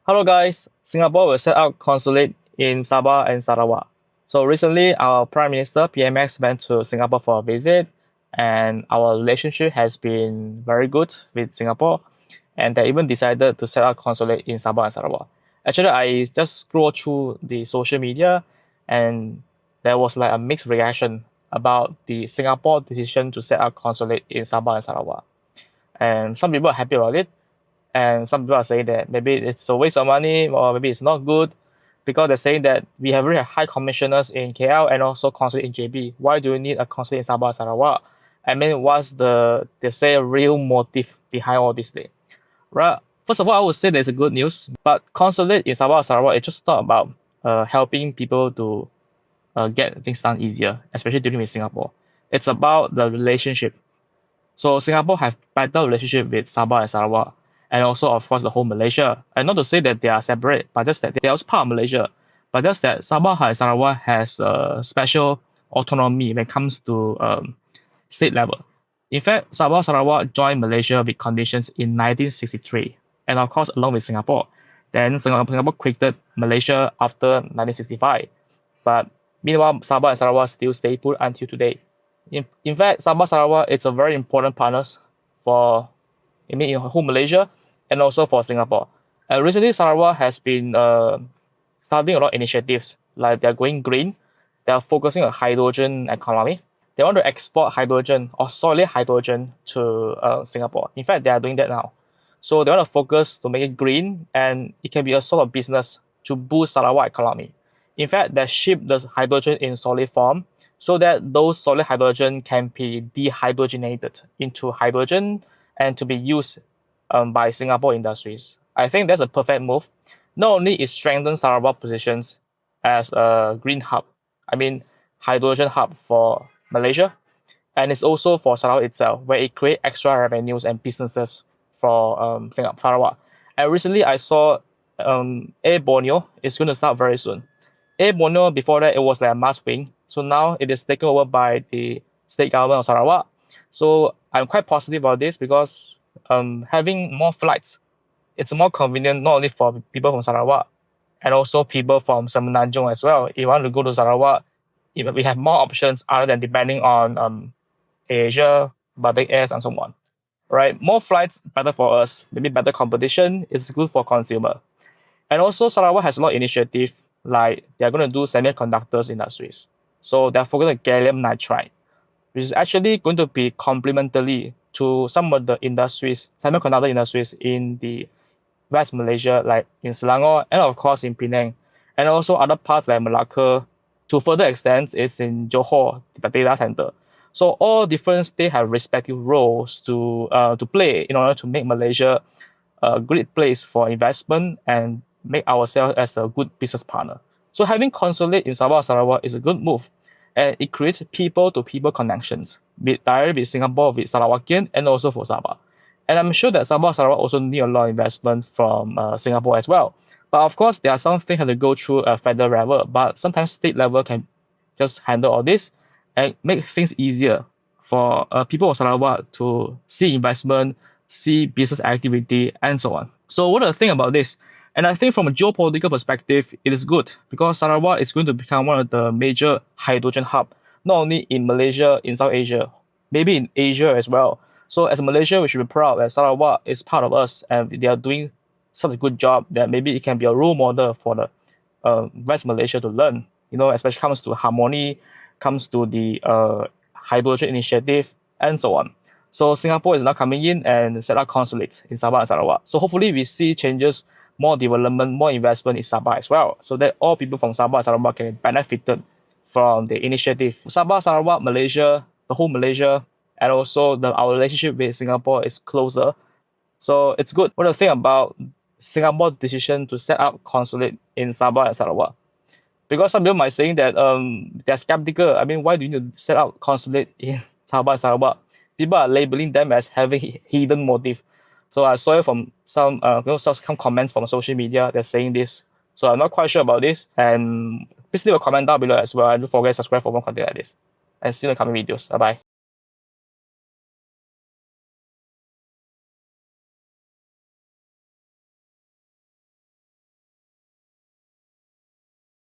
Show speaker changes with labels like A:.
A: Hello guys, Singapore will set up consulate in Sabah and Sarawak. So recently our Prime Minister PMX went to Singapore for a visit and our relationship has been very good with Singapore and they even decided to set up consulate in Sabah and Sarawak. Actually I just scrolled through the social media and there was like a mixed reaction about the Singapore decision to set up consulate in Sabah and Sarawak. And some people are happy about it and some people are saying that maybe it's a waste of money or maybe it's not good because they're saying that we have very high commissioners in KL and also consulate in JB. Why do you need a consulate in Sabah Sarawak? I mean, what's the they say real motive behind all this thing? Right. First of all, I would say there's a good news, but consulate in Sabah Sarawak it's just not about helping people to get things done easier, especially dealing with Singapore. It's about the relationship. So Singapore have better relationship with Sabah and Sarawak, and also of course the whole Malaysia. And not to say that they are separate, but just that they are also part of Malaysia. But just that Sabah and Sarawak has a special autonomy when it comes to state level. In fact, Sabah Sarawak joined Malaysia with conditions in 1963, and of course along with Singapore. Then Singapore quitted Malaysia after 1965. But meanwhile, Sabah and Sarawak still stay put until today. In fact, Sabah Sarawak it's a very important partner for in whole Malaysia and also for Singapore. And recently, Sarawak has been starting a lot of initiatives like they're going green. They are focusing on hydrogen economy. They want to export hydrogen or solid hydrogen to Singapore. In fact, they are doing that now. So they want to focus to make it green and it can be a sort of business to boost Sarawak economy. In fact, they ship the hydrogen in solid form so that those solid hydrogen can be dehydrogenated into hydrogen and to be used by Singapore industries. I think that's a perfect move. Not only it strengthens Sarawak positions as a green hub, I mean hydrogen hub for Malaysia, and it's also for Sarawak itself, where it creates extra revenues and businesses for Singapore Sarawak. And recently I saw Air Borneo is going to start very soon. Air Borneo before that it was like a Mars wing, so now it is taken over by the state government of Sarawak. So I'm quite positive about this because having more flights, it's more convenient not only for people from Sarawak and also people from Semenanjung as well. If you want to go to Sarawak, we have more options other than depending on Asia, Batik Airs, and so on. Right, more flights better for us. Maybe better competition is good for consumer. And also Sarawak has a lot of initiative like they're going to do semiconductors industries. So they're focused on gallium nitride, which is actually going to be complementary to some of the industries, semiconductor industries in the West Malaysia, like in Selangor and of course in Penang, and also other parts like Malacca. To further extent, it's in Johor, the data center. So all different states have respective roles to play in order to make Malaysia a great place for investment and make ourselves as a good business partner. So having consulate in Sabah Sarawak is a good move, and it creates people-to-people connections, directly with Singapore, with Sarawakian, and also for Sabah. And I'm sure that Sabah Sarawak also need a lot of investment from Singapore as well. But of course, there are some things that have to go through a federal level, but sometimes state level can just handle all this and make things easier for people of Sarawak to see investment, see business activity, and so on. So what do I think about this? And I think from a geopolitical perspective, it is good because Sarawak is going to become one of the major hydrogen hub, not only in Malaysia, in South Asia, maybe in Asia as well. So as Malaysia, we should be proud that Sarawak is part of us and they are doing such a good job that maybe it can be a role model for the West Malaysia to learn. You know, especially comes to harmony, comes to the hydrogen initiative, and so on. So Singapore is now coming in and set up consulates in Sabah and Sarawak. So hopefully we see changes, more development, more investment in Sabah as well, so that all people from Sabah and Sarawak can benefit from the initiative. Sabah, Sarawak, Malaysia, the whole Malaysia, and also our relationship with Singapore is closer. So it's good. What do you think about Singapore's decision to set up consulate in Sabah and Sarawak? Because some people might saying that they're skeptical. I mean, why do you need to set up consulate in Sabah and Sarawak? People are labeling them as having hidden motive. So I saw it from some some comments from social media. They're saying this. So I'm not quite sure about this. And please leave a comment down below as well. And don't forget to subscribe for more content like this. And see you in the coming videos. Bye bye.